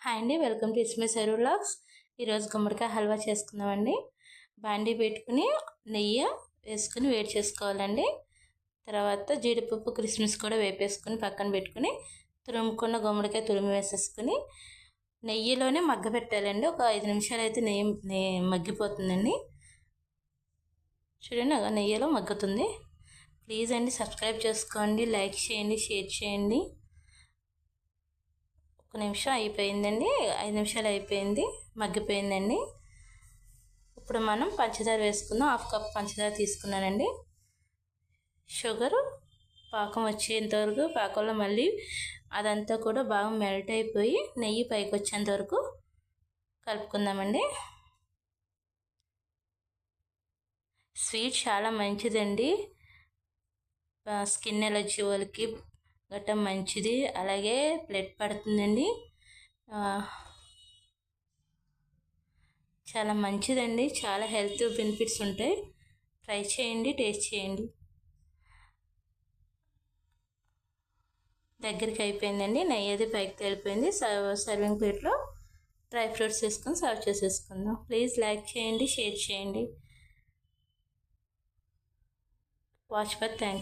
Hi అండి, welcome to ఇస్మై sir vlogs. ఈరోజు గుమ్మడికాయ హల్వా చేసుకుందామండి. బాండీ పెట్టుకుని నెయ్యి వేసుకుని వేడి చేసుకోవాలండి. తర్వాత జీడిపప్పు కిస్మిస్ కూడా వేపేసుకుని పక్కన పెట్టుకుని తురుముకున్న గుమ్మడికాయ తురిమి వేసేసుకుని నెయ్యిలోనే మగ్గ పెట్టాలండి. ఒక 5 నిమిషాలు అయితే నెయ్యి మగ్గిపోతుందండి. చూడండి, నెయ్యిలో మగ్గుతుంది. ప్లీజ్ అండి, సబ్స్క్రైబ్ చేసుకోండి, లైక్ చేయండి, షేర్ చేయండి. 1 నిమిషం అయిపోయిందండి, 5 నిమిషాలు అయిపోయింది, మగ్గిపోయిందండి. ఇప్పుడు మనం పంచదార వేసుకుందాం. 1/2 కప్ పంచదార తీసుకున్నానండి. షుగరు పాకం వచ్చేంత వరకు, పాకంలో మళ్ళీ అదంతా కూడా బాగా మెల్ట్ అయిపోయి నెయ్యి పైకి వచ్చేంత వరకు కలుపుకుందామండి. స్వీట్ చాలా మంచిదండి, స్కిన్ ఎలర్జీ వాళ్ళకి గట్ట మంచిది. అలాగే బ్లడ్ పడుతుందండి, చాలా మంచిదండి. చాలా హెల్త్ బెనిఫిట్స్ ఉంటాయి. ట్రై చేయండి, టేస్ట్ చేయండి. దగ్గరికి అయిపోయిందండి, నెయ్యి అది పైకి తేలిపోయింది. సర్వింగ్ ప్లేట్లో డ్రై ఫ్రూట్స్ వేసుకొని సర్వ్ చేసేసుకుందాం. ప్లీజ్ లైక్ చేయండి, షేర్ చేయండి. Watch for thank